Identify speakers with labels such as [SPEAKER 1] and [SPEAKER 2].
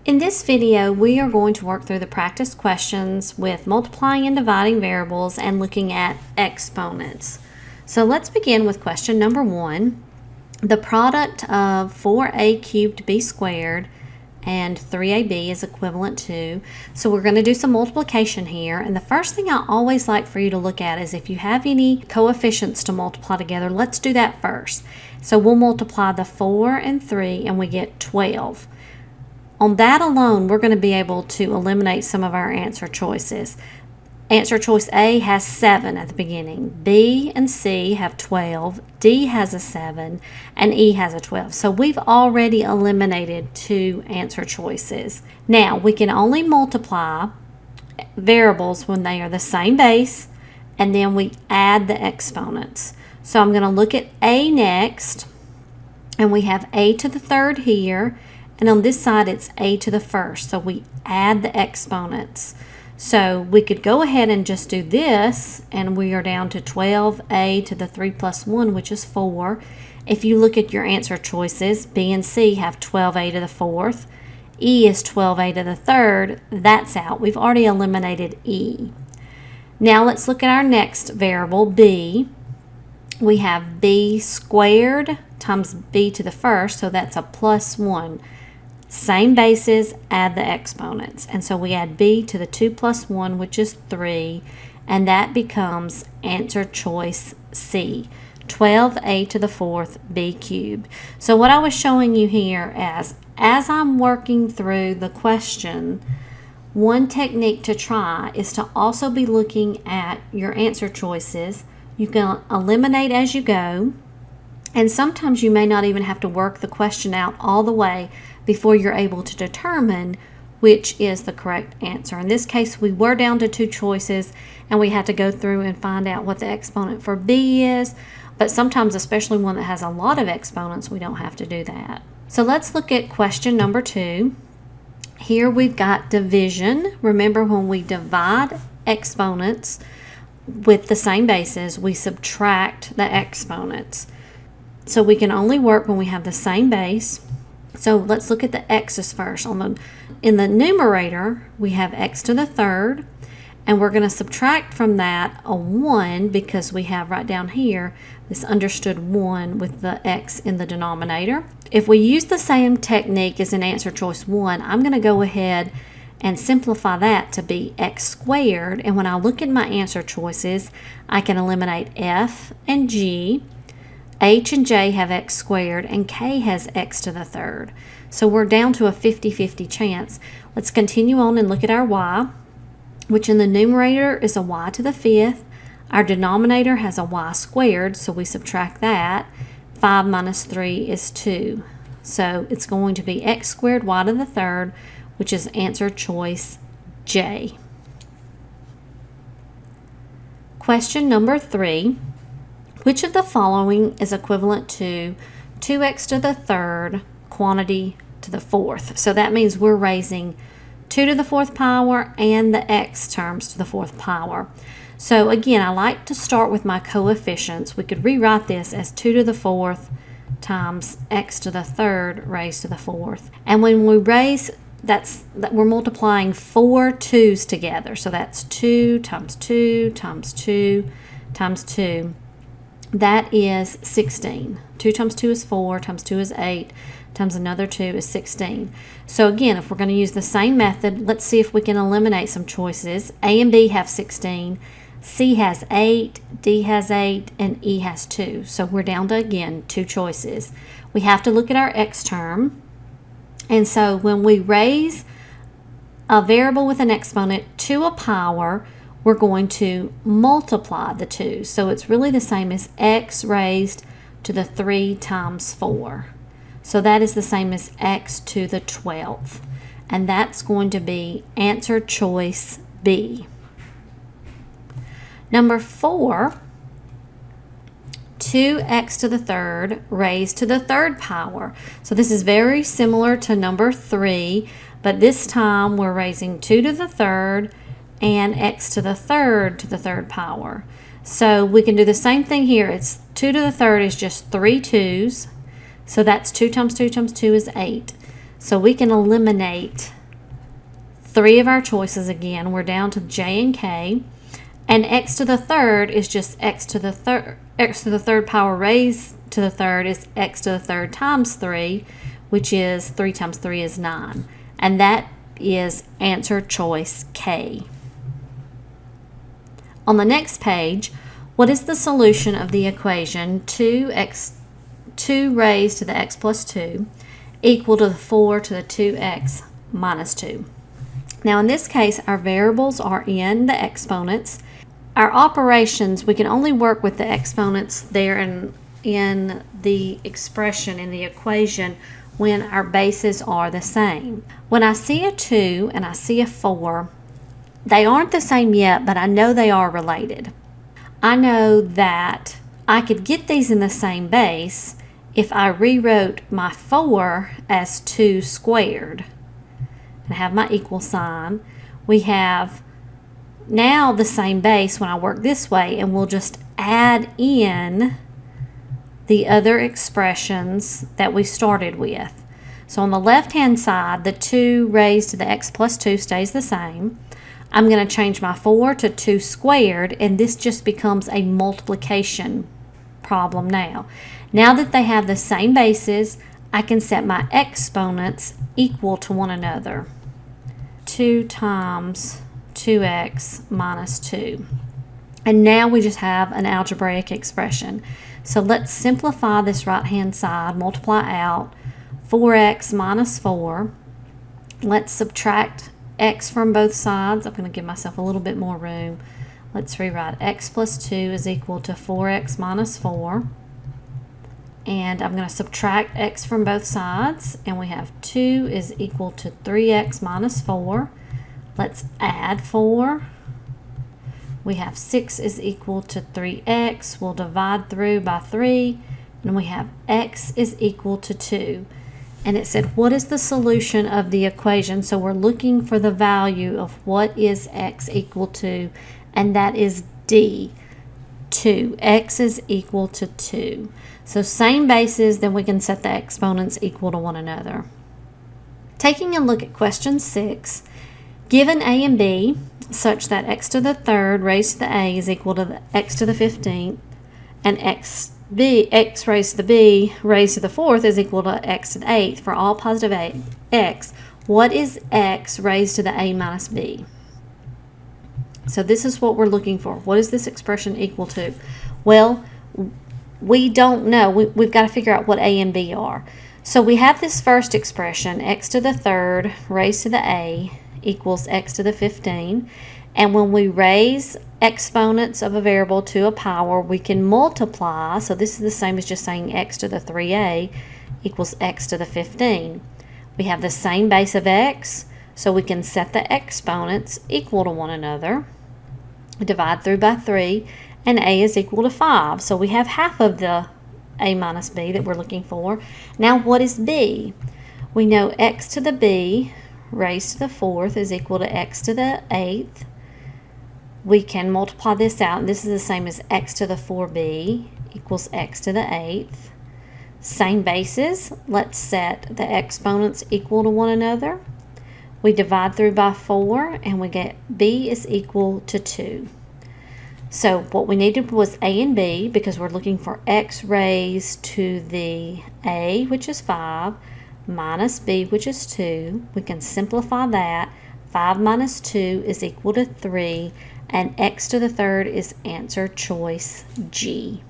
[SPEAKER 1] In this video, we are going to work through the practice questions with multiplying and dividing variables and looking at exponents. So let's begin with question number 1. The product of 4a cubed b squared and 3ab is equivalent to, so we're going to do some multiplication here, and the first thing I always like for you to look at is if you have any coefficients to multiply together, let's do that first. So we'll multiply the 4 and 3 and we get 12. On that alone, we're going to be able to eliminate some of our answer choices. Answer choice A has 7 at the beginning. B and C have 12. D has a 7. And E has a 12. So we've already eliminated 2 answer choices. Now, we can only multiply variables when they are the same base, and then we add the exponents. So I'm going to look at A next, and we have a to the third here. And on this side, it's a to the first. So we add the exponents. So we could go ahead and just do this, and we are down to 12a to the 3 plus 1, which is 4. If you look at your answer choices, B and C have 12a to the 4th. E is 12a to the 3rd. That's out. We've already eliminated E. Now let's look at our next variable, B. We have b squared times b to the first, so that's a plus 1. Same bases, add the exponents. And so we add b to the 2 plus 1, which is 3, and that becomes answer choice C, 12a to the 4th b cubed. So what I was showing you here as I'm working through the question, one technique to try is to also be looking at your answer choices. You can eliminate as you go, and sometimes you may not even have to work the question out all the way before you're able to determine which is the correct answer. In this case, we were down to 2 choices, and we had to go through and find out what the exponent for b is, but sometimes, especially one that has a lot of exponents, we don't have to do that. So let's look at question number 2. Here we've got division. Remember, when we divide exponents with the same bases, we subtract the exponents. So we can only work when we have the same base. So let's look at the x's first. In the numerator, we have x to the 3rd, and we're going to subtract from that a 1 because we have right down here this understood 1 with the x in the denominator. If we use the same technique as in answer choice 1, I'm going to go ahead and simplify that to be x squared, and when I look at my answer choices, I can eliminate f and g. H and J have x squared, and K has x to the 3rd. So we're down to a 50-50 chance. Let's continue on and look at our y, which in the numerator is a y to the 5th. Our denominator has a y squared, so we subtract that. 5 minus 3 is 2. So it's going to be x squared y to the 3rd, which is answer choice J. Question number 3. Which of the following is equivalent to 2x to the 3rd quantity to the 4th? So that means we're raising 2 to the 4th power and the x terms to the 4th power. So again, I like to start with my coefficients. We could rewrite this as 2 to the 4th times x to the 3rd raised to the 4th. And when we raise, we're multiplying 4 2's together. So that's 2 times 2 times 2 times 2. That is 16. 2 times 2 is 4, times 2 is 8, times another 2 is 16. So again, if we're going to use the same method, let's see if we can eliminate some choices. A and B have 16, C has 8, D has 8, and E has 2. So we're down to, again, 2 choices. We have to look at our x term. And so when we raise a variable with an exponent to a power, we're going to multiply the 2. So it's really the same as x raised to the 3 times 4. So that is the same as x to the 12th. And that's going to be answer choice B. Number 4, 2x to the 3rd raised to the 3rd power. So this is very similar to number 3, but this time we're raising 2 to the 3rd and x to the 3rd power. So we can do the same thing here. It's 2 to the 3rd is just 3 2's. So that's 2 times 2 times 2 is 8. So we can eliminate three of our choices again. We're down to j and k. And x to the third is just x to the third power raised to the third is x to the third times 3, which is 3 times 3 is 9. And that is answer choice K. On the next page, what is the solution of the equation 2 raised to the x plus 2 equal to the 4 to the 2x minus 2? Now in this case, our variables are in the exponents. Our operations, we can only work with the exponents there in the expression, in the equation, when our bases are the same. When I see a 2 and I see a 4, they aren't the same yet, but I know they are related. I know that I could get these in the same base if I rewrote my 4 as 2 squared and have my equal sign. We have now the same base when I work this way, and we'll just add in the other expressions that we started with. So on the left hand side, the 2 raised to the x plus 2 stays the same. I'm going to change my 4 to 2 squared, and this just becomes a multiplication problem now. Now that they have the same bases, I can set my exponents equal to one another. 2 times 2x minus 2. And now we just have an algebraic expression. So let's simplify this right-hand side, multiply out 4x minus 4. Let's subtract x from both sides. I'm going to give myself a little bit more room. Let's rewrite x plus 2 is equal to 4x minus 4. And I'm going to subtract x from both sides, and we have 2 is equal to 3x minus 4. Let's add 4. We have 6 is equal to 3x. We'll divide through by 3, and we have x is equal to 2. And it said, what is the solution of the equation? So we're looking for the value of what is x equal to, and that is D, 2. X is equal to 2. So same bases, then we can set the exponents equal to one another. Taking a look at question 6, given a and b such that x to the third raised to the a is equal to the x to the 15th, and x raised to the b raised to the fourth is equal to x to the 8th for all positive x, what is x raised to the a minus b? So this is what we're looking for. What is this expression equal to? Well, we don't know. We've got to figure out what a and b are. So we have this first expression, x to the third raised to the a equals x to the 15. And when we raise exponents of a variable to a power, we can multiply. So this is the same as just saying x to the 3a equals x to the 15. We have the same base of x, so we can set the exponents equal to one another. Divide through by 3, and a is equal to 5. So we have half of the a minus b that we're looking for. Now what is b? We know x to the b raised to the fourth is equal to x to the 8th. We can multiply this out, and this is the same as x to the 4b equals x to the 8th. Same bases. Let's set the exponents equal to one another. We divide through by 4, and we get b is equal to 2. So what we needed was a and b, because we're looking for x raised to the a, which is 5, minus b, which is 2. We can simplify that. 5 minus 2 is equal to 3, and x to the third is answer choice G.